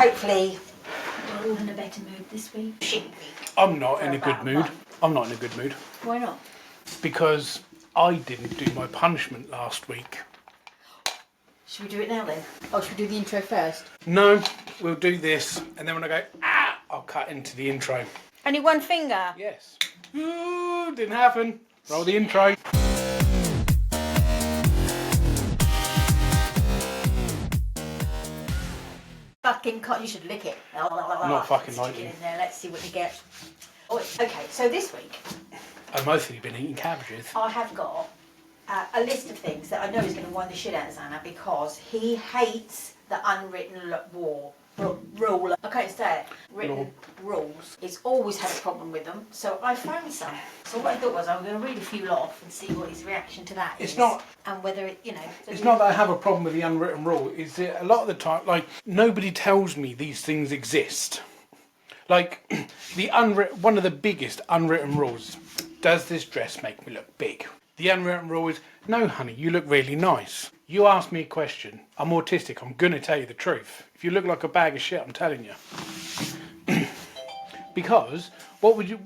hopefully we're all in a better mood this week. Shouldn't be. I'm not in a good mood. I'm not in a good mood. Why not? Because I didn't do my punishment last week. Should we do it now then? Oh, should we do the intro first? No, we'll do this, and then when I go, I'll cut into the intro. Only one finger? Yes. Ooh, didn't happen. Roll the intro. Fucking cut. You should lick it. Not fucking like it in there. Let's see what you get. Oh, okay, so this week I've mostly been eating cabbages. I have got a list of things that I know is going to wind the shit out of Xana because he hates the unwritten rule. Okay, say it. Written rules. He's always had a problem with them, so I found some. So what I thought was I was going to read a few off and see what his reaction to that is. It's not, and whether it, it's not that I have a problem with the unwritten rule. Is that a lot of the time, like, nobody tells me these things exist. Like, one of the biggest unwritten rules, does this dress make me look big? The unwritten rule is, no honey, you look really nice. You ask me a question, I'm autistic, I'm going to tell you the truth. If you look like a bag of shit, I'm telling you. Because, what would you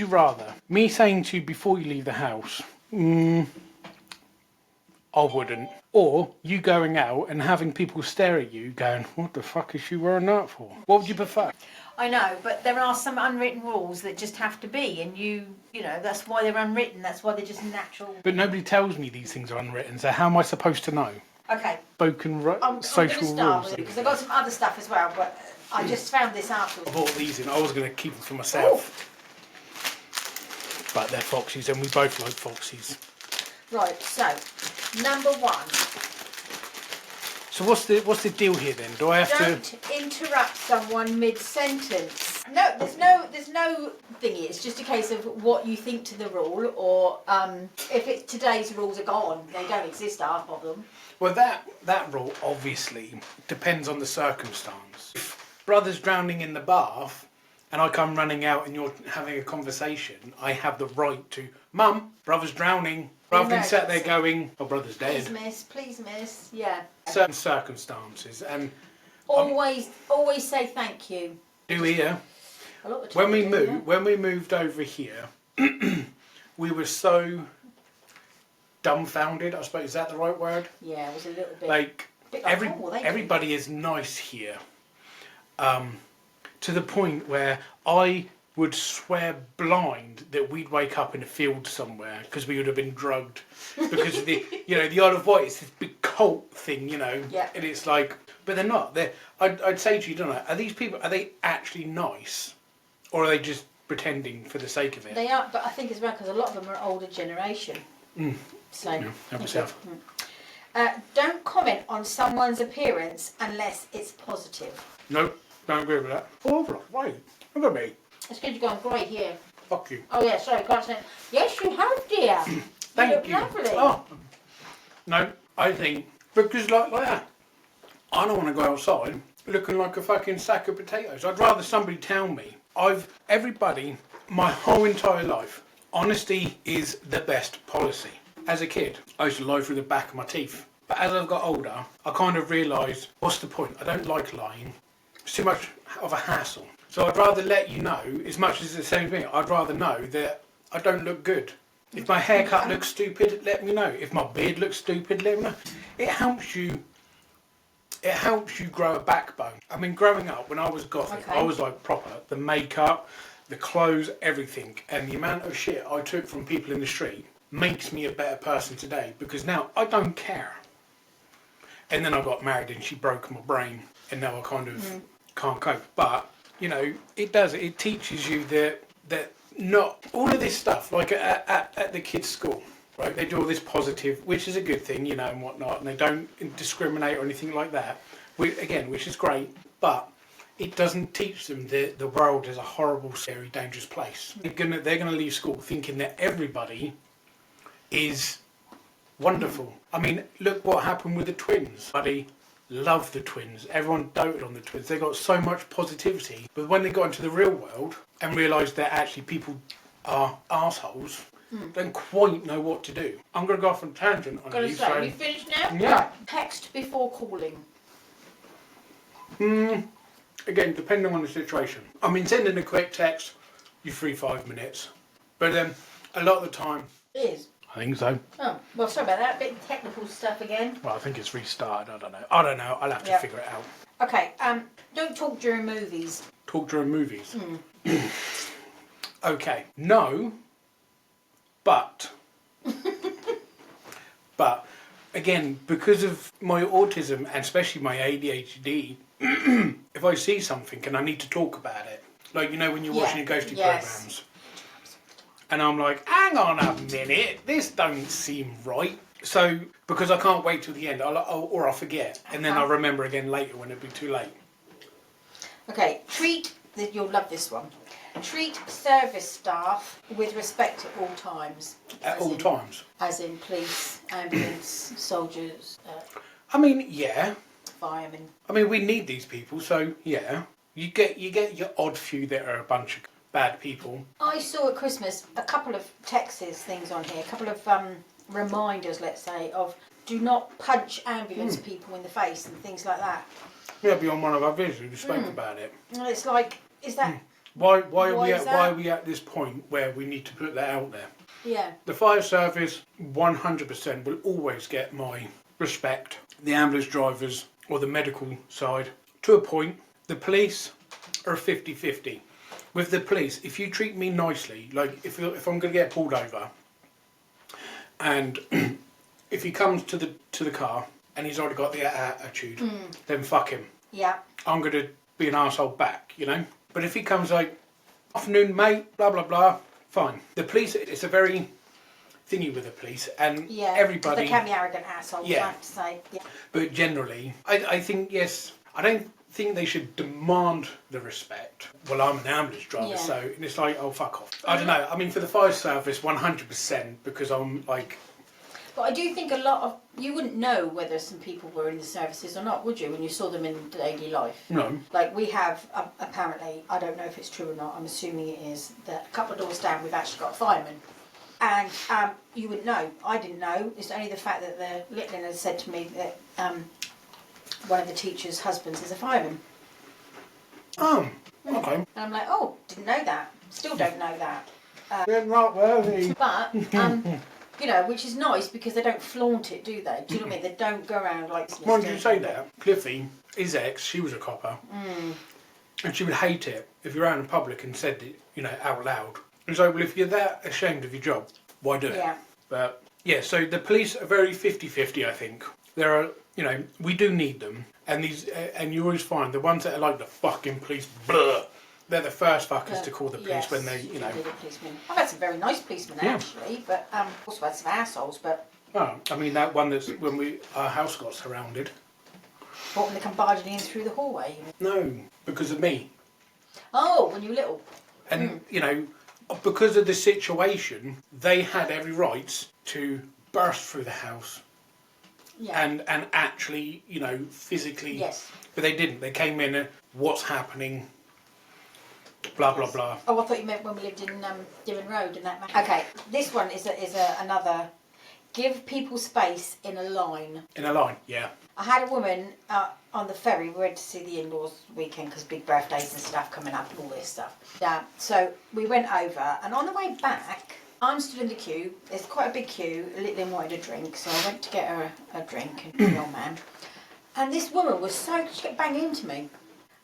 rather? Me saying to you before you leave the house, I wouldn't. Or you going out and having people stare at you going, what the fuck is she wearing that for? What would you prefer? I know, but there are some unwritten rules that just have to be, and that's why they're unwritten, that's why they're just natural. But nobody tells me these things are unwritten, so how am I supposed to know? Okay. Spoken social rules. I'm with it because I've got some other stuff as well, but I just found this afterwards. I bought these in, I was going to keep them for myself. Ooh. But they're foxies, and we both like foxies. Right, so, number one. So what's the deal here then? Do I have Don't interrupt someone mid-sentence. No, there's no thingy. It's just a case of what you think to the rule, or if today's rules are gone, they don't exist, half of them. Well, that rule obviously depends on the circumstance. If brother's drowning in the bath and I come running out and you're having a conversation, I have the right to, Mum, brother's drowning. Rather than sat there going, oh, brother's dead. Please miss, yeah. Certain circumstances, and always say thank you. Do here. A lot of the time when we moved over here, we were so dumbfounded. I suppose is that the right word? Yeah, it was a little bit. Like everybody is nice here, to the point where I would swear blind that we'd wake up in a field somewhere because we would have been drugged because of the the Isle of Wight is this big cult thing, Yeah. And it's like, but they're not. I'd say to you, don't I? Are these people? Are they actually nice, or are they just pretending for the sake of it? They are, but I think as well because a lot of them are older generation. So help yourself. Don't comment on someone's appearance unless it's positive. Nope, don't agree with that. Oh, wait, look at me. It's good you're going great here. Fuck you. Oh yeah, sorry, can't say. Yes, you have, dear. Thank you. Lovely. Oh. No, I think because like that, I don't want to go outside looking like a fucking sack of potatoes. I'd rather somebody tell me. Everybody, my whole entire life, honesty is the best policy. As a kid, I used to lie through the back of my teeth. But as I've got older, I kind of realised, what's the point? I don't like lying. It's too much of a hassle. So I'd rather let you know, as much as it's the same thing, I'd rather know that I don't look good. If my haircut looks stupid, let me know. If my beard looks stupid, let me know. It helps you grow a backbone. I mean, growing up, when I was gothic, I was like proper. The makeup, the clothes, everything. And the amount of shit I took from people in the street makes me a better person today because now I don't care. And then I got married and she broke my brain and now I kind of can't cope. But it teaches you that not all of this stuff, like at the kids' school, right? They do all this positive, which is a good thing, and whatnot, and they don't discriminate or anything like that, which is great, but it doesn't teach them that the world is a horrible, scary, dangerous place. They're gonna leave school thinking that everybody is wonderful. I mean, look what happened with the twins. Buddy loved the twins. Everyone doted on the twins. They got so much positivity. But when they got into the real world and realised that actually people are arseholes, don't quite know what to do. I'm going to go off on a tangent on you. Have you finished now? Yeah. Text before calling. Again, depending on the situation. I mean, sending a quick text, you're free 5 minutes. But a lot of the time... It is. I think so. Oh, well, sorry about that. A bit of technical stuff again. Well, I think it's restarted. I don't know. I'll have to figure it out. Okay, don't talk during movies. Talk during movies? Okay. No, but... But, again, because of my autism, and especially my ADHD, if I see something and I need to talk about it, like, you know, when you're watching your ghosty programs, and I'm like, hang on a minute, this don't seem right. So, because I can't wait till the end, or I'll forget, and then I'll remember again later when it'll be too late. Okay, you'll love this one. Treat service staff with respect at all times. At all times? As in police, ambulance, soldiers, I mean, yeah. firemen. I mean, we need these people, so yeah. You get your odd few that are a bunch of bad people. I saw at Christmas a couple of things on here, a couple of reminders, let's say, of do not punch ambulance people in the face and things like that. Yeah, be on one of our videos, we spoke about it. And it's like, is that... Why are we at this point where we need to put that out there? Yeah. The fire service 100% will always get my respect. The ambulance drivers or the medical side, to a point. The police are 50-50. With the police, if you treat me nicely, like if I'm going to get pulled over, and if he comes to the car and he's already got the attitude, then fuck him. Yeah. I'm going to be an arsehole back, you know? But if he comes like, afternoon mate, blah blah blah, fine. The police, it's a very thingy with the police, and everybody... They can be arrogant assholes, I have to say. Yeah. But generally, I think, yes, I don't think they should demand the respect. Well, I'm an ambulance driver, so and it's like, oh, fuck off. I don't know. I mean, for the fire service, 100%, because I'm like... But I do think a lot of... You wouldn't know whether some people were in the services or not, would you, when you saw them in daily life? No. Like, we have, apparently, I don't know if it's true or not, I'm assuming it is, that a couple of doors down we've actually got a fireman. And you wouldn't know. I didn't know. It's only the fact that the Litlin had said to me that one of the teacher's husbands is a fireman. Oh, okay. And I'm like, oh, didn't know that. Still don't know that. They're not worthy. But... you know, which is nice because they don't flaunt it, do they? Do you know what I mean? They don't go around like... Why did you say that? Cliffy, his ex, she was a copper. And she would hate it if you're out in public and said it, you know, out loud. It's like, well, if you're that ashamed of your job, why do it? Yeah. But, yeah, so the police are very 50-50, I think. There are, you know, we do need them. And and you always find the ones that are like the fucking police, blah, they're the first fuckers to call the police when they, you know... I've had some very nice policemen, actually, but also had some assholes, but... Oh, I mean, that one that's when our house got surrounded. What, when they come barging in through the hallway? No, because of me. Oh, when you were little. And, you know, because of the situation, they had every right to burst through the house. Yeah. And actually, you know, physically... Yes. But they didn't. They came in and, what's happening... Blah, blah, blah. Oh, I thought you meant when we lived in Dimmon Road and that. Okay, this one is another. Give people space in a line. In a line, yeah. I had a woman on the ferry. We went to see the in-laws weekend because big birthdays and stuff coming up and all this stuff. Yeah. So we went over, and on the way back, I'm stood in the queue. There's quite a big queue. Litlin wanted a drink, so I went to get her a drink, and the old man. And this woman was she kept banging into me.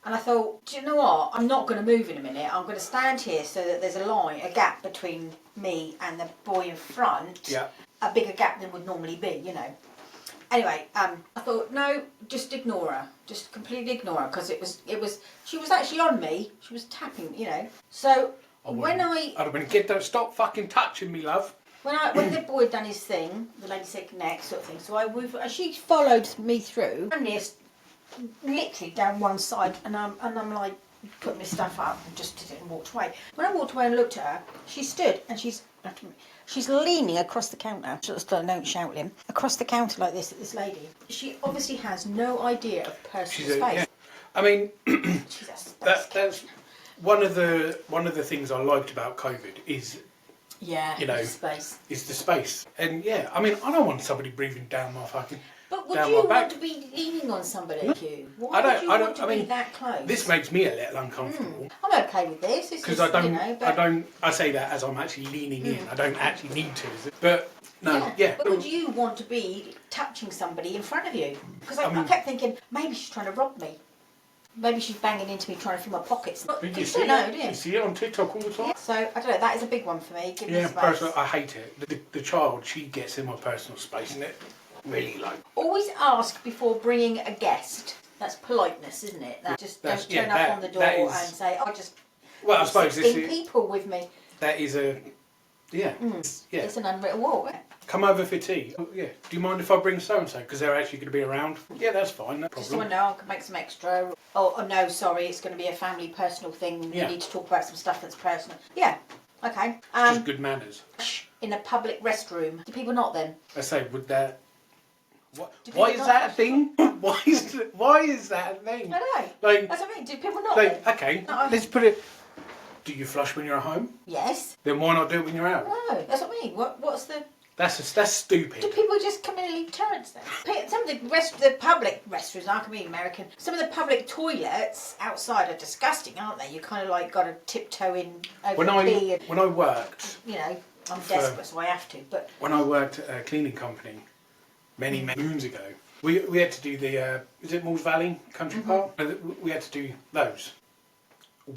And I thought, do you know what? I'm not going to move in a minute. I'm going to stand here so that there's a gap between me and the boy in front. Yeah. A bigger gap than would normally be, you know. Anyway, I thought, no, just ignore her. Just completely ignore her because she was actually on me. She was tapping, you know. So I'd have been, stop fucking touching me, love. When the boy had done his thing, the lady said next sort of thing. So she followed me through. And this. Literally down one side, and I'm like putting my stuff up and just did it and walked away. When I walked away and looked at her, she stood and she's leaning across the counter. Don't shout at him. Across the counter like this at this lady. She obviously has no idea of personal space. Yeah. I mean, she's a space that's one of the things I liked about COVID is. Yeah, you know, space. Is the space. And yeah, I mean, I don't want somebody breathing down my fucking... But would down you my back. want to be leaning on somebody like you? Why I don't. would you I don't. want to I be mean, that close? this makes me a little uncomfortable. I'm okay with this. Because I don't. I don't. I say that as I'm actually leaning in. I don't actually need to. But no. Yeah. But would you want to be touching somebody in front of you? Because I kept thinking maybe she's trying to rob me. Maybe she's banging into me trying to fill my pockets. But you don't know, do you? You see it on TikTok all the time. Yeah. So I don't know. That is a big one for me. Give me space. Personally, I hate it. The child, she gets in my personal space, and it really like. Always ask before bringing a guest. That's politeness, isn't it? Don't turn up on the door and say, "I just." Well, I suppose 16 people with me. That is a. Yeah. Yeah. It's an unwritten rule. Come over for tea. Oh, yeah. Do you mind if I bring so and so? Because they're actually going to be around. Yeah, that's fine. No problem. Just someone know I can make some extra. Oh no, sorry, it's going to be a family personal thing. We need to talk about some stuff that's personal. Yeah. Okay. Just good manners. In a public restroom. Do people not then? I say, would that. Why is that a thing? Why is that a thing? I don't know. Like, that's what I mean. Do people not? Like, okay, let's put it. Do you flush when you're at home? Yes. Then why not do it when you're out? No, that's what I mean. What's the? That's stupid. Do people just come in and leave turrets there? Some of the public restrooms, I can be American. Some of the public toilets outside are disgusting, aren't they? You kind of like got to tiptoe in over when I worked, you know, I'm desperate, so I have to. But when I worked at a cleaning company many moons ago, we had to do the is it Moores Valley Country Park? We had to do those.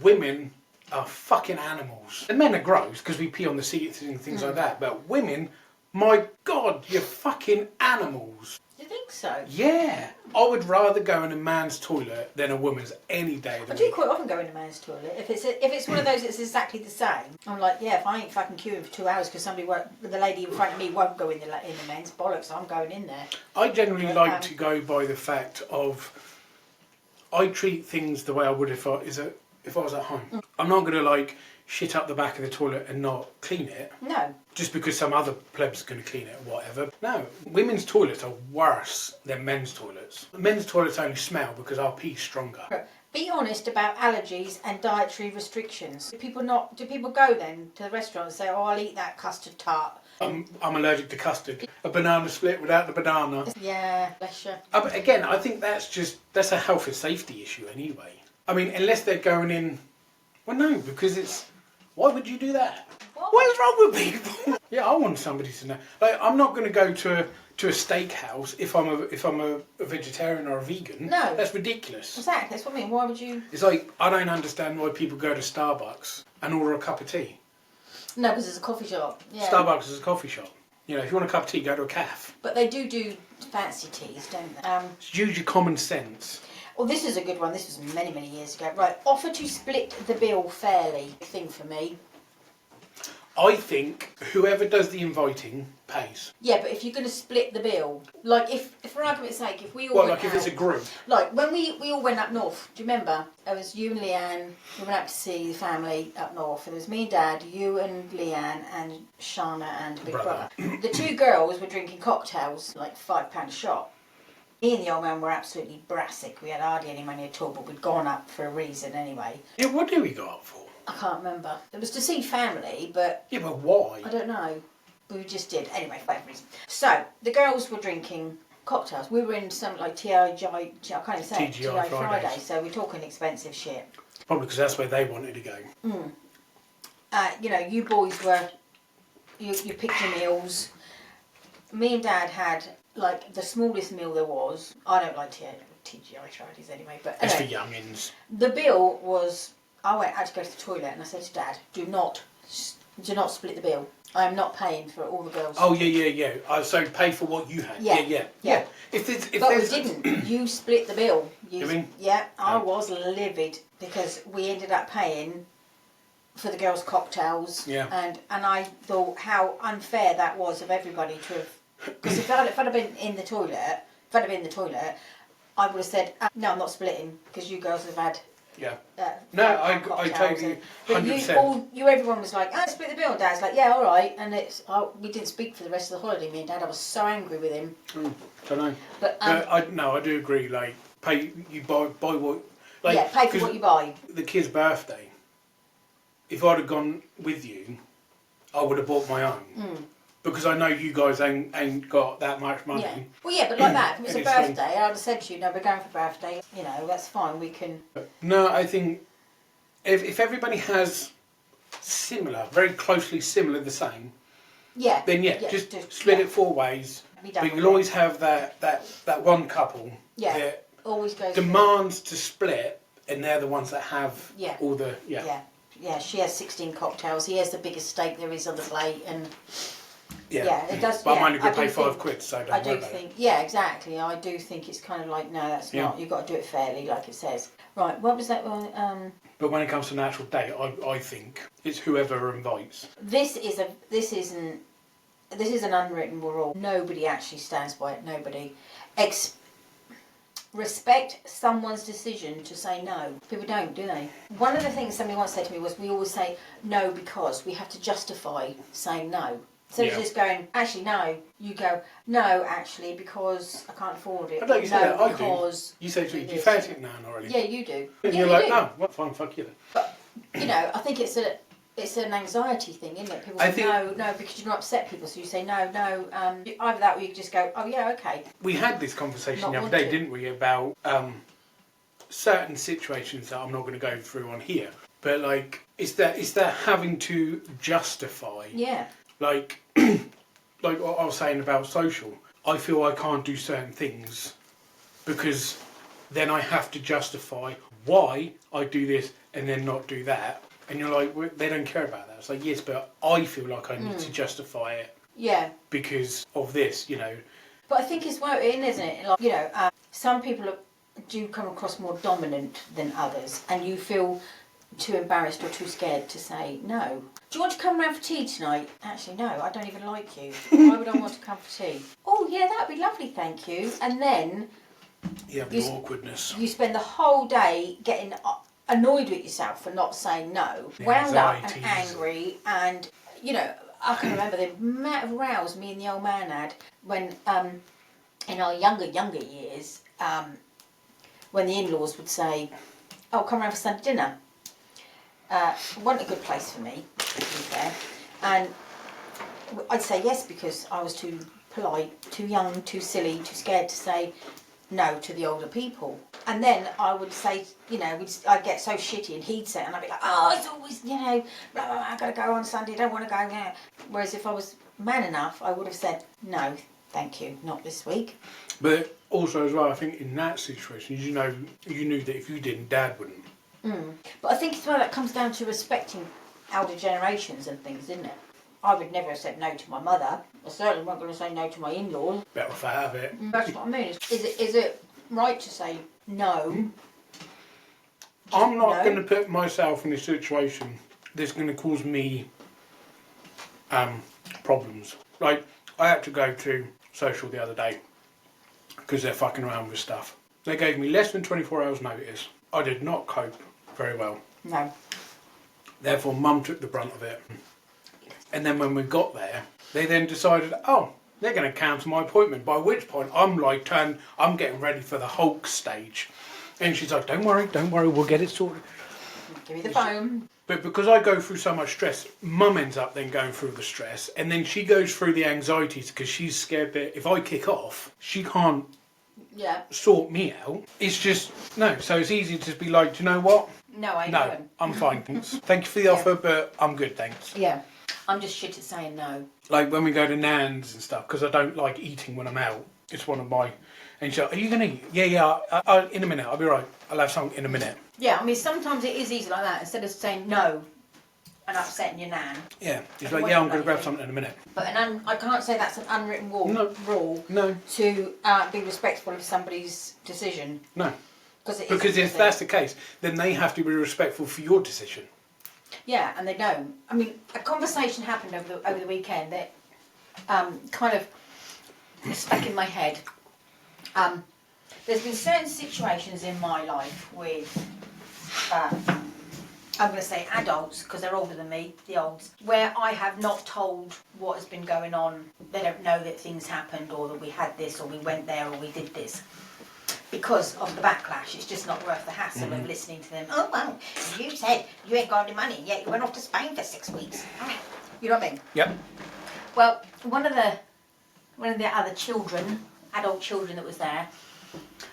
Women are fucking animals. And men are gross because we pee on the seats and things like that. But women, my God, you're fucking animals. Do you think so? Yeah. I would rather go in a man's toilet than a woman's any day of the I week. do quite often go in a man's toilet. If it's one of those that's exactly the same, I'm like, yeah, if I ain't fucking queuing for 2 hours because the lady in front of me won't go in the men's, bollocks, I'm going in there. I generally like to go by the fact of I treat things the way I would if I was at home. I'm not going to like shit up the back of the toilet and not clean it. No. Just because some other pleb's going to clean it or whatever. No. Women's toilets are worse than men's toilets. Men's toilets only smell because our pee's stronger. Be honest about allergies and dietary restrictions. Do people go then to the restaurant and say, oh, I'll eat that custard tart? I'm allergic to custard. A banana split without the banana. Yeah, bless you. But again, I think that's a health and safety issue anyway. I mean, unless they're going in... Well, no, because why would you do that? What is wrong with people? Yeah, I want somebody to know. Like, I'm not going to go to a steakhouse if I'm a vegetarian or a vegan. No. That's ridiculous. Exactly, that's what I mean. Why would you... It's like, I don't understand why people go to Starbucks and order a cup of tea. No, because it's a coffee shop. Yeah. Starbucks is a coffee shop. You know, if you want a cup of tea, go to a cafe. But they do fancy teas, don't they? Use your common sense. Well, this is a good one. This was many, many years ago. Right, offer to split the bill fairly. Thing for me. I think whoever does the inviting pays. Yeah, but if you're going to split the bill, like if for argument's sake, if we all went if it's a group. Like when we all went up north, do you remember? It was you and Leanne. We went up to see the family up north. It was me and Dad, you and Leanne, and Shana and Big Brother. The two girls were drinking cocktails, like £5 a shot. Me and the old man were absolutely brassic. We had hardly any money at all, but we'd gone up for a reason anyway. Yeah, what did we go up for? I can't remember. It was to see family, but... Yeah, but why? I don't know. We just did. Anyway, for whatever reason. So, the girls were drinking cocktails. We were in something like TGI Friday, so we're talking expensive shit. Probably because that's where they wanted to go. You know, you boys were... You picked your meals. Me and Dad had... like the smallest meal there was. I don't like TGI Fridays anyway, but it's anyway, for youngins. The bill was. I had to go to the toilet and I said to Dad, "Do not split the bill. I am not paying for all the girls." Oh yeah. So pay for what you had. Yeah. But we didn't. You split the bill. You mean? Yeah, I was livid because we ended up paying for the girls' cocktails. Yeah. And I thought how unfair that was of everybody to have. Because if I'd have been in the toilet, I would have said, no, I'm not splitting because you girls have had. Yeah. I totally. 100%. But everyone was like, split the bill. And Dad's like, yeah, all right. And we didn't speak for the rest of the holiday. Me and Dad, I was so angry with him. Don't know. But I do agree. Like, pay you buy what. Like, yeah, pay for what you buy. The kid's birthday. If I'd have gone with you, I would have bought my own. because I know you guys ain't got that much money. Yeah. Well, yeah, but like that, if it's a And it's like- birthday, I'd have said to you, no, we're going for birthday. You know, that's fine. We can. No, I think if everybody has similar, very closely similar, the same, Yeah. then just split it 4 ways. Be done But with you'll it. always have that one couple Yeah. that Always goes. demands to split, and they're the ones that have Yeah. all the Yeah, she has 16 cocktails. He has the biggest steak there is on the plate, and yeah. yeah, it does. But yeah, I'm only going I to pay do £5, think- so don't I worry do about think, it. yeah, exactly. I do think it's kind of like, no, that's Yeah. not. You've got to do it fairly, like it says. Right, what was that one? But when it comes to an actual date, I think it's whoever invites. This isn't an unwritten rule. Nobody actually stands by it. Nobody. Respect someone's decision to say no. People don't, do they? One of the things somebody once said to me was, we always say no because we have to justify saying no. So Yeah. it's just going, actually no. You go, no, actually, because I can't afford it. I don't you say that, I do. Because You say to me, it do you is. fancy it now already? Yeah, you do. And yeah, you're you like, do. no, well, fine, fuck you then. But you know, I think it's an anxiety thing, isn't it? People I say think- no, because you don't upset people, so you say no. Either that, or you just go, oh yeah, okay. We had this conversation Not the other want day, to. didn't we, about certain situations that I'm not going to go through on here. But like, is that having to justify? Yeah. Like, like what I was saying about social. I feel I can't do certain things because then I have to justify why I do this and then not do that. And you're like, well, they don't care about that. It's like, yes, but I feel like I need to justify it Yeah. because of this, you know. But I think it's well in, isn't it? Like, you know, some people do come across more dominant than others, and you feel too embarrassed or too scared to say no. Do you want to come round for tea tonight? Actually, no, I don't even like you. Why would I want to come for tea? Oh, yeah, that'd be lovely, thank you. And then Yeah, the awkwardness. you spend the whole day getting annoyed with yourself for not saying no, The wound up and anxieties. angry, and you know, I can remember the amount of rows me and the old man had when in our younger years, when the in-laws would say, oh, come round for Sunday dinner. It wasn't a good place for me, to be fair, and I'd say yes because I was too polite, too young, too silly, too scared to say no to the older people. And then I would say, you know, I'd get so shitty, and he'd say, and I'd be like, oh, it's always, you know, blah, blah, blah, I've got to go on Sunday, I don't want to go there. Whereas if I was man enough, I would have said, no, thank you, not this week. But also as well, I think in that situation, you knew that if you didn't, Dad wouldn't. But I think as well that comes down to respecting elder generations and things, isn't it? I would never have said no to my mother. I certainly wasn't going to say no to my in-laws. Better off out of it. That's what I mean. Is it right to say no? I'm not No. going to put myself in a situation that's going to cause me problems. Like, I had to go to social the other day because they're fucking around with stuff. They gave me less than 24 hours notice. I did not cope very well. No. Therefore, Mum took the brunt of it. And then when we got there, they then decided, oh, they're going to cancel my appointment. By which point, I'm getting ready for the Hulk stage. And she's like, don't worry, we'll get it sorted. Give me the phone. But because I go through so much stress, Mum ends up then going through the stress. And then she goes through the anxieties because she's scared that if I kick off, she can't Yeah. sort me out. It's just, no. So it's easy to just be like, do you know what? No, I No, don't. I'm fine, thanks. Thank you for the offer, but I'm good, thanks. Yeah. I'm just shit at saying no. Like when we go to Nan's and stuff, because I don't like eating when I'm out. It's one of my... And she's like, are you going to eat? Yeah, in a minute. I'll be right. I'll have something in a minute. Yeah, I mean, sometimes it is easy like that. Instead of saying no and upsetting your nan. Yeah. He's like, yeah, I'm going to grab something in a minute. But I can't say that's an unwritten rule No. to be respectful of somebody's decision. No. Because if that's the case, then they have to be respectful for your decision. Yeah, and they don't. I mean, a conversation happened over the weekend that kind of stuck in my head. There's been certain situations in my life with, I'm going to say adults, because they're older than me, the olds, where I have not told what has been going on. They don't know that things happened, or that we had this, or we went there, or we did this. Because of the backlash, it's just not worth the hassle of listening to them. Oh, well, you said you ain't got any money, yet you went off to Spain for 6 weeks. You know what I mean? Yep. Well, one of the other children, adult children that was there,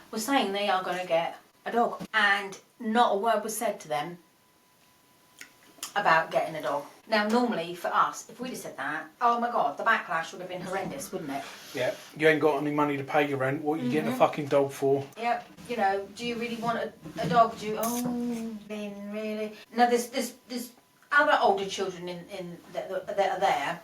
was saying they are going to get a dog, and not a word was said to them about getting a dog. Now, normally for us, if we'd have said that, oh my God, the backlash would have been horrendous, wouldn't it? Yeah, you ain't got any money to pay your rent. What are you getting a fucking dog for? Yep. You know, do you really want a dog? Do you? Oh, then really? Now, there's other older children in that are there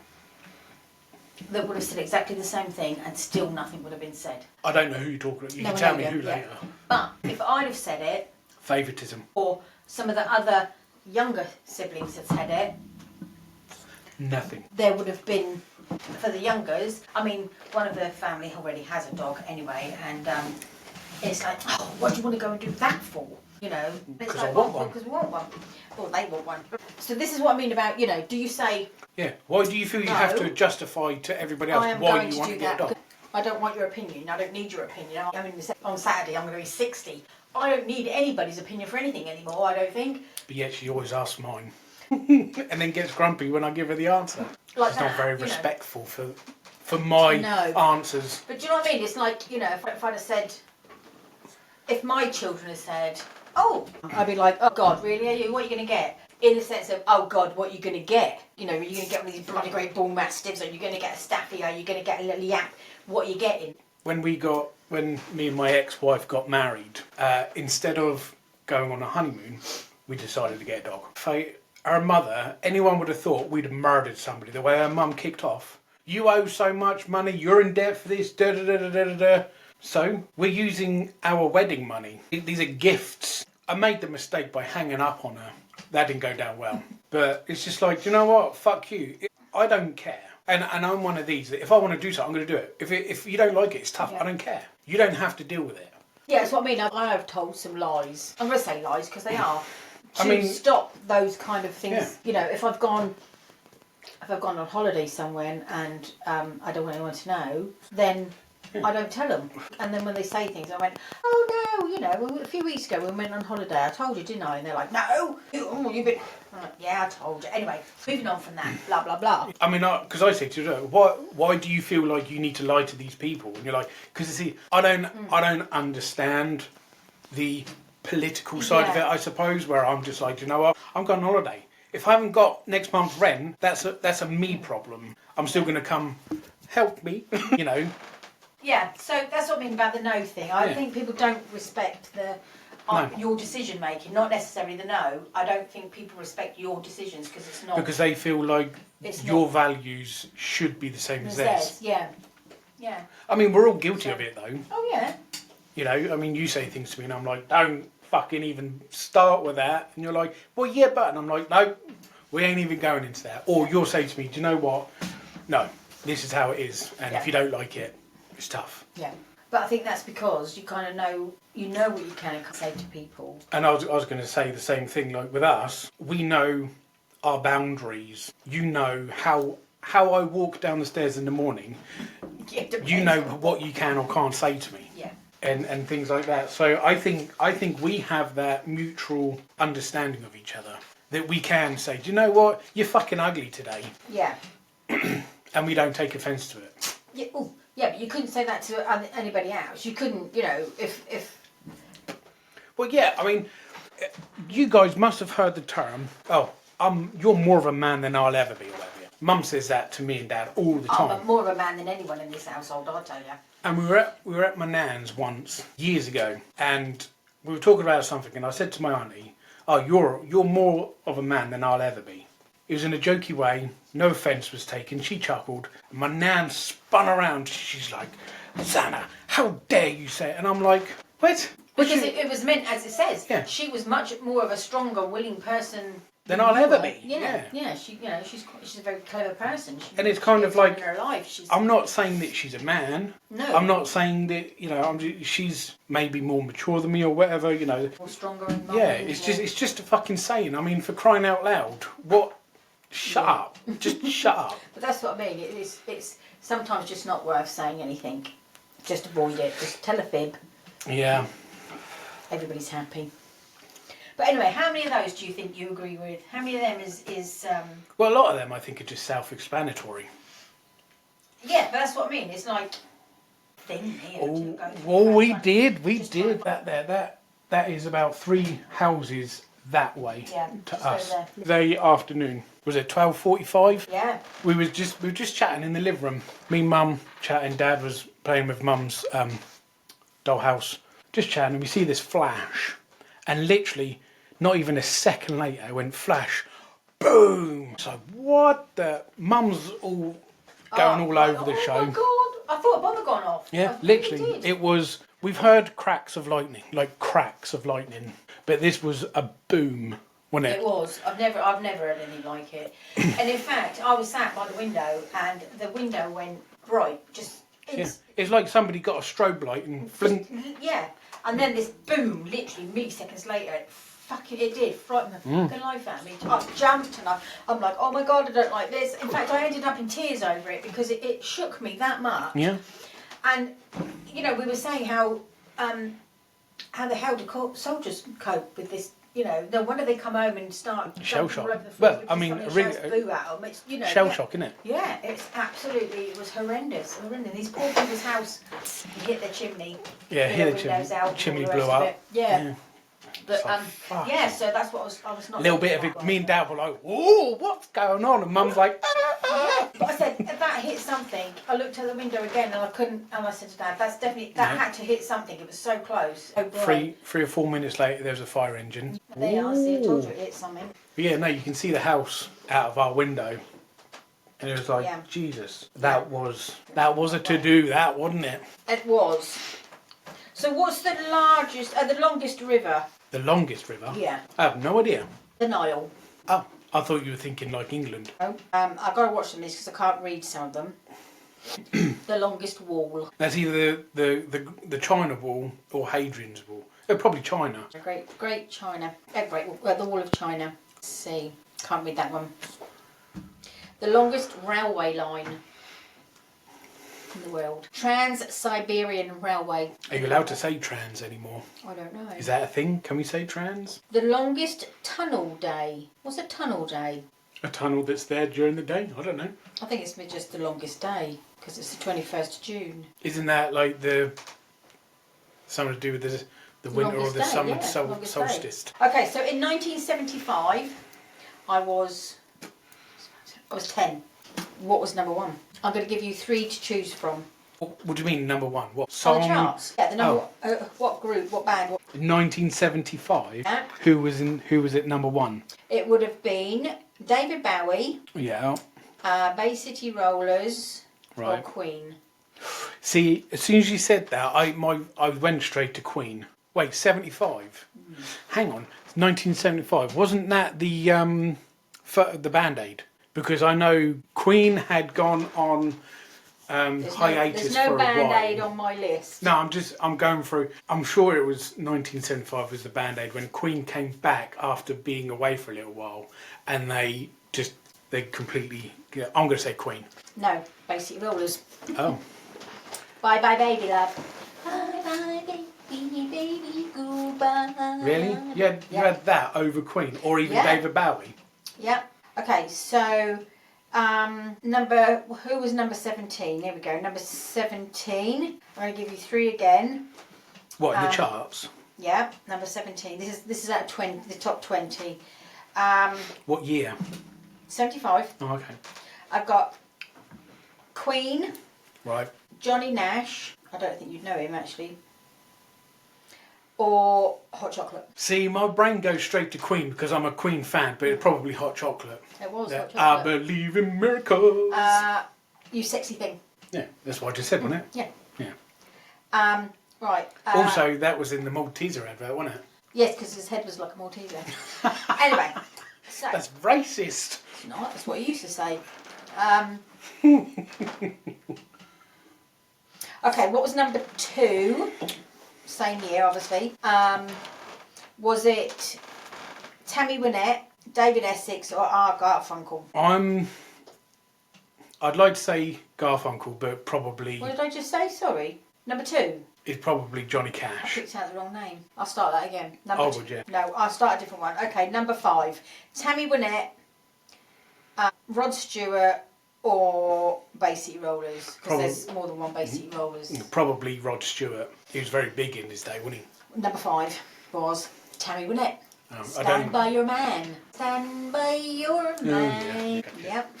that would have said exactly the same thing, and still nothing would have been said. I don't know who you're talking about. You No, can I tell know me you, who yeah. later. But if I'd have said it, Favouritism. or some of the other younger siblings had said it, Nothing. there would have been, for the youngers, I mean, one of the family already has a dog anyway, and it's like, oh, what do you want to go and do that for? You know, it's 'Cause like, I want one. Because we want one. Or they want one. So this is what I mean about, you know, do you say, Yeah. Why do you feel you No. have to justify to everybody else I am why going you to want do to get a that? dog? I don't want your opinion. I don't need your opinion. I mean, on Saturday I'm going to be 60. I don't need anybody's opinion for anything anymore, I don't think. But yet she always asks mine. And then gets grumpy when I give her the answer. Like It's that, not very you know. respectful for my No. answers. But do you know what I mean? It's like, you know, if I'd have said, if my children had said, oh, I'd be like, oh God, really? Are you? What are you going to get? In the sense of, oh God, what are you going to get? You know, are you going to get one of these bloody great bull mastiffs? Are you going to get a staffy? Are you going to get a little yap? What are you getting? When me and my ex-wife got married, instead of going on a honeymoon, we decided to get a dog. Our mother, anyone would have thought we'd have murdered somebody. The way her mum kicked off. You owe so much money. You're in debt for this. Da da da da da da. So we're using our wedding money. These are gifts. I made the mistake by hanging up on her. That didn't go down well. But it's just like, you know what? Fuck you. I don't care. And I'm one of these that if I want to do something, I'm going to do it. If you don't like it, it's tough. Yeah. I don't care. You don't have to deal with it. Yeah, that's what I mean. I have told some lies. I'm going to say lies because they are. To I mean- stop those kind of things. Yeah. You know, if I've gone on holiday somewhere and I don't want anyone to know, then I don't tell them. And then when they say things, I went, oh no, you know, a few weeks ago we went on holiday. I told you, didn't I? And they're like, no, you've been. I'm like, yeah, I told you. Anyway, moving on from that, blah blah blah. I mean, because I say to her, why do you feel like you need to lie to these people? And you're like, because you see, I don't understand the political side of it, I suppose, where I'm just like, you know what, I'm going on holiday. If I haven't got next month's rent, that's a me problem. I'm still going to come, help me, you know. Yeah, so that's what I mean about the no thing. I Yeah. think people don't respect your decision making, not necessarily the no. I don't think people respect your decisions because it's not. Because they feel like It's your not- values should be the same as theirs. Yeah, yeah. I mean, we're all guilty of it though. Oh yeah. You know, I mean, you say things to me and I'm like, don't fucking even start with that. And you're like, well, yeah, but. And I'm like, no, we ain't even going into that. Or you'll say to me, do you know what? No, this is how it is. And if you don't like it, it's tough. Yeah. But I think that's because you kind of know, what you can and can't say to people. And I was going to say the same thing, like with us, we know our boundaries. You know how I walk down the stairs in the morning. You know what you can or can't say to me. Yeah. And things like that. So I think we have that mutual understanding of each other. That we can say, do you know what? You're fucking ugly today. Yeah. And we don't take offence to it. Yeah. Ooh. Yeah, but you couldn't say that to anybody else. You couldn't, you know, if. Well, yeah, I mean, you guys must have heard the term, you're more of a man than I'll ever be, or whatever. Mum says that to me and Dad all the time. I'm more of a man than anyone in this household, I'll tell you. And we were at my nan's once, years ago, and we were talking about something, and I said to my auntie, oh, you're more of a man than I'll ever be. It was in a jokey way, no offence was taken, she chuckled, and my nan spun around, she's like, Zana, how dare you say it? And I'm like, what? Because it was meant, as it says, Yeah. she was much more of a stronger, willing person than I'll ever be. Yeah. She's a very clever person. And it's kind of like, in her life, I'm not saying that she's a man. No. I'm not saying that, you know, she's maybe more mature than me or whatever, you know. more stronger in mind. Yeah, it's just a fucking saying. I mean, for crying out loud, what? Shut up. Just shut up. But that's what I mean. It's sometimes just not worth saying anything. Just avoid it. Just tell a fib. Yeah. Everybody's happy. But anyway, how many of those do you think you agree with? How many of them is Well, a lot of them I think are just self-explanatory. Yeah, but that's what I mean. It's like thing here. We did. That is about 3 houses that way to us. The afternoon. Was it 12:45? Yeah. We were just chatting in the living room. Me, Mum, chatting. Dad was playing with Mum's dollhouse. Just chatting, and we see this flash, and literally, not even a second later, it went flash, boom. So what the? Mum's all going all over the show. Oh my god! I thought a bomb had gone off. Yeah, literally, it was. We've heard cracks of lightning, but this was a boom. Wasn't it? It was. I've never heard anything like it. And in fact, I was sat by the window, and the window went bright. It's like somebody got a strobe light and flink. Yeah. And then this boom, literally milliseconds later, it did frighten the fucking life out of me. I jumped and I'm like, oh my god, I don't like this. In fact, I ended up in tears over it because it shook me that much. Yeah. And we were saying how the hell do soldiers cope with this. No wonder they come home and start shell jumping all shock. over the floor. Well, I mean, boo at them. It's, shell shock, isn't it? Yeah, it was horrendous. These poor people's house hit the chimney. Yeah, hit the chimney blew up. Yeah. But so that's what I was not. A little bit of it. Me and Dad were like, "Whoa, what's going on?" And Mum's like, Yeah, but I said if that hit something. I looked out the window again and I couldn't. And I said to Dad, "That's definitely had to hit something. It was so close." So 3 or 4 minutes later, there was a fire engine. They are. See, I told you it hit something. But yeah, no, you can see the house out of our window, and it was like, Jesus, that was a to do, that wasn't it? It was. So what's the longest river? The longest river? Yeah. I have no idea. The Nile. Oh, I thought you were thinking like England. Oh. I've got to watch them because I can't read some of them. The longest wall. That's either the China Wall or Hadrian's Wall. Probably China. Great China. The Wall of China. Let's see. Can't read that one. The longest railway line in the world. Trans-Siberian Railway. Are you allowed to say trans anymore? I don't know. Is that a thing? Can we say trans? The longest tunnel day. What's a tunnel day? A tunnel that's there during the day? I don't know. I think it's just the longest day because it's the 21st of June. Isn't that like something to do with the winter or the summer solstice? Okay, so in 1975, I was 10. What was number one? I'm going to give you 3 to choose from. What do you mean number one? What song? On the charts. Yeah, the number. What group? What band? 1975. Yeah. Who was at number one? It would have been David Bowie. Yeah. Bay City Rollers. Right. Or Queen. See, as soon as you said that, I went straight to Queen. Wait, 75. Hang on, 1975. Wasn't that the Band-Aid? Because I know Queen had gone on hiatus for a while. There's no Band-Aid on my list. No, I'm going through. I'm sure it was 1975 was the Band-Aid when Queen came back after being away for a little while, and they completely. I'm going to say Queen. No, Bay City Rollers. Oh. Bye bye baby love. Bye bye baby, baby goodbye. Really? You had that over Queen or even David Bowie? Yep. Okay, so who was number 17? Here we go. Number 17. I'm going to give you 3 again. What, in the charts? Yeah, number 17. This is out of 20, the top 20. What year? 75. Oh, okay. I've got Queen. Right. Johnny Nash. I don't think you'd know him actually. Or Hot Chocolate. See, my brain goes straight to Queen because I'm a Queen fan, but it's probably Hot Chocolate. It was Hot Chocolate. I believe in miracles. You Sexy Thing. Yeah, that's what I just said, wasn't it? Yeah. Yeah. Right. Also, that was in the Malteser advert, wasn't it? Yes, because his head was like a Malteser. Anyway. So, that's racist. It's not. That's what he used to say. Okay, what was number 2? Same year, obviously. Was it Tammy Wynette, David Essex, or Art Garfunkel? I'd like to say Garfunkel, but probably. What did I just say? Sorry. Number 2. It's probably Johnny I Cash. picked out the wrong name. I'll start that again. Would you? No, I'll start a different one. Okay, number 5. Tammy Wynette, Rod Stewart, or Bay City Rollers? Because there's more than one Bay City Rollers. Probably Rod Stewart. He was very big in his day, wasn't he? Number 5 was Tammy Wynette. I Stand don't... by your man. Stand by your man. Yeah. Okay. Yep.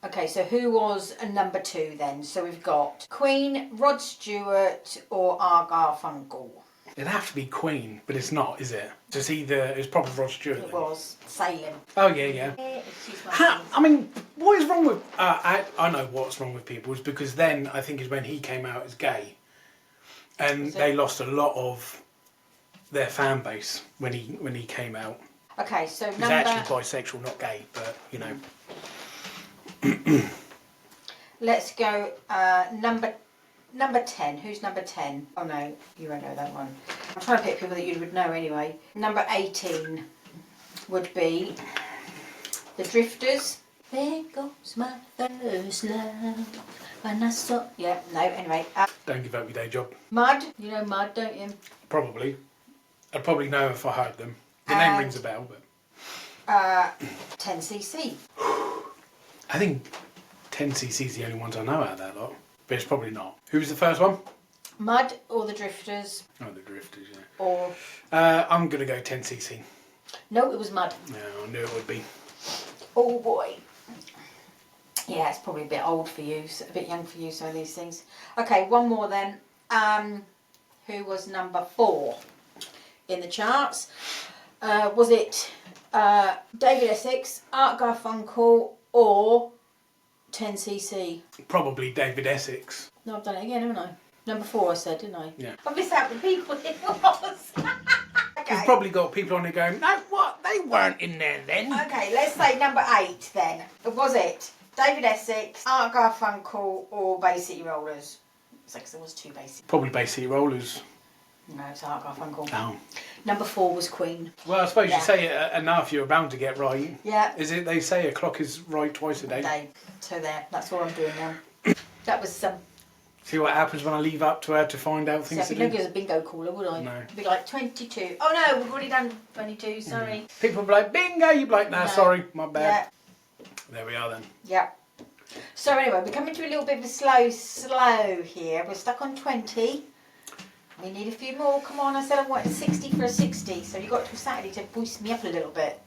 Okay, so who was a number 2 then? So we've got Queen, Rod Stewart, or Art Garfunkel. It'd have to be Queen, but it's not, is it? It's probably Rod Stewart. It then. was Sailing. Oh yeah. Excuse my I mean, what is wrong with? I know what's wrong with people is because then I think is when he came out as gay, and they lost a lot of their fan base when he came out. Okay, so He's actually bisexual, not gay, but you know. Let's go number 10. Who's number 10? Oh no, you won't know that one. I'm trying to pick people that you would know anyway. Number 18 would be The Drifters. There goes my first love. When I saw... Yeah, no, anyway. Don't give up your day job. Mud. You know Mud, don't you? Probably. I'd probably know if I heard them. The name rings a bell, but... 10cc. I think 10cc is the only ones I know out of that lot. But it's probably not. Who was the first one? Mud or The Drifters. Oh, the Drifters, yeah. Or... I'm going to go 10cc. No, it was Mud. No, I knew it would be. Oh boy. Yeah, it's probably a bit old for you, a bit young for you, some of these things. Okay, one more then. Who was number 4 in the charts? Was it David Essex, Art Garfunkel, or 10cc? Probably David Essex. No, I've done it again, haven't I? Number 4 I said, didn't I? Yeah. I missed out the people it was. You've probably got people on there going, no, what? They weren't in there then. Okay, let's say number 8 then. Was it David Essex, Art Garfunkel, or Bay City Rollers? It's like there was 2 Bay City. Probably Bay City Rollers. No, it's Art Garfunkel. Oh. Number 4 was Queen. Well, I suppose you say it enough, you're bound to get right. Yeah. Is it? They say a clock is right twice a day. So there, that's what I'm doing now. That was some. See what happens when I leave up to her to find out things So to I'd do. be as a bingo caller, would I? No. I'd be like 22. Oh no, we've already done 22. Sorry. People be like, bingo. You'd be like, nah, No. sorry, my bad. Yeah. There we are then. Yeah. So anyway, we're coming to a little bit of a slow here. We're stuck on 20. We need a few more. Come on, I said I wanted 60 for a 60. So you got to Saturday to boost me up a little bit.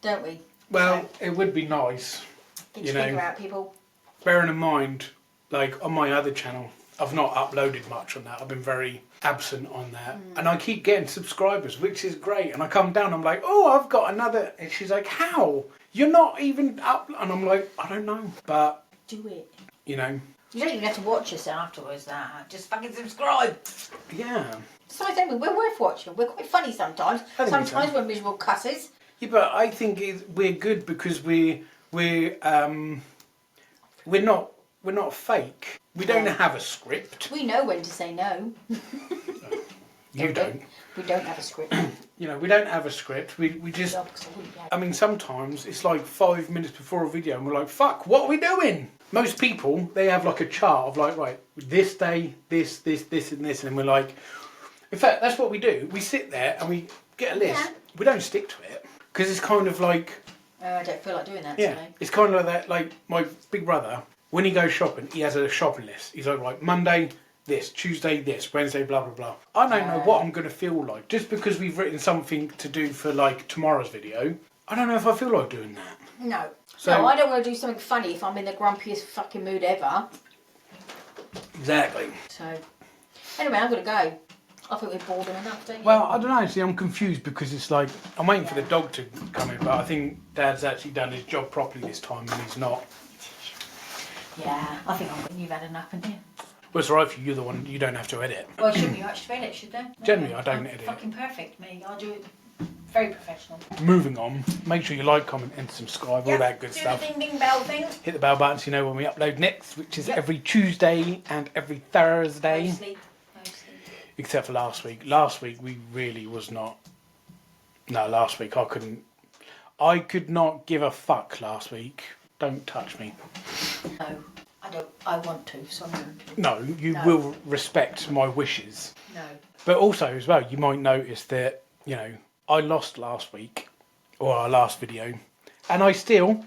Don't we? Well, So, it would be nice. get your finger out, people. Bearing in mind, like on my other channel, I've not uploaded much on that. I've been very absent on that. And I keep getting subscribers, which is great. And I come down, I'm like, oh, I've got another. And she's like, how? You're not even up. And I'm like, I don't know. But, Do it. you know. You don't even have to watch us afterwards. Just fucking subscribe. Yeah. Besides, we're worth watching. We're quite funny sometimes. I think Sometimes so. we're miserable cusses. Yeah, but I think we're good because we're not fake. We don't have a script. We know when to say no. You don't. We don't have a script. You know, we don't have a script. We just. I mean, sometimes it's like 5 minutes before a video, and we're like, "Fuck, what are we doing?" Most people they have like a chart of like, right, this day, this, and this, and then we're like. In fact, that's what we do. We sit there and we get a list. Yeah. We don't stick to it because it's kind of like. I don't feel like doing that Yeah, today. it's kind of like that. Like my big brother, when he goes shopping, he has a shopping list. He's like, right, Monday this, Tuesday this, Wednesday blah blah blah. I don't know what I'm going to feel like just because we've written something to do for like tomorrow's video. I don't know if I feel like doing that. No. So- No, I don't want to do something funny if I'm in the grumpiest fucking mood ever. Exactly. So, anyway, I'm going to go. I think we've bored them enough, don't you? Well, I don't know. See, I'm confused because it's like I'm waiting for the dog to come in, but I think Dad's actually done his job properly this time, and he's not. Yeah, I think you've had enough, haven't you? Well, it's alright for you. You're the one. You don't have to edit. Well, shouldn't you actually edit, should they? Generally, I don't I'm edit. fucking perfect, me. I'll do it very professional. Moving on. Make sure you like, comment, and subscribe. All that good do stuff. the ding ding bell thing. Hit the bell button so you know when we upload next, which is every Tuesday and every Thursday. No sleep. Except for last week. Last week we really was not. No, last week I couldn't. I could not give a fuck last week. Don't touch me. No, I don't. I want to, so I'm going to. No, you No. will respect my wishes. No. But also as well, you might notice that, you know, I lost last week, or our last video, and I still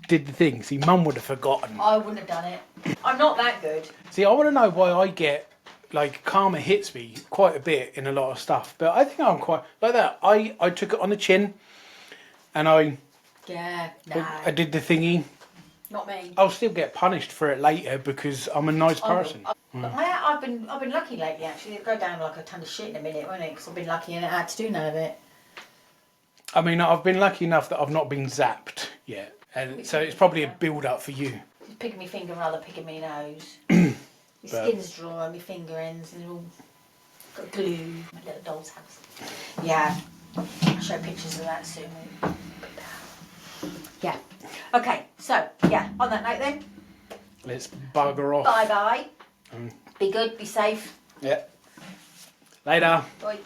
did the thing. See, Mum would have forgotten. I wouldn't have done it. I'm not that good. See, I want to know why I get, like, karma hits me quite a bit in a lot of stuff. But I think I'm quite, like that. I took it on the chin and I did the thingy. Not me. I'll still get punished for it later because I'm a nice person. I've been lucky lately, actually. It'll go down like a ton of shit in a minute, won't it? Because I've been lucky and I had to do none of it. I mean, I've been lucky enough that I've not been zapped yet. And so it's probably a build-up for you. Just picking my finger rather than picking my nose. My skin's dry, my finger ends, and all got glue. My little doll's house. Yeah. I'll show pictures of that soon. Yeah. Okay, so, yeah, on that note then. Let's bugger off. Bye-bye. Be good, be safe. Yeah. Later. Bye.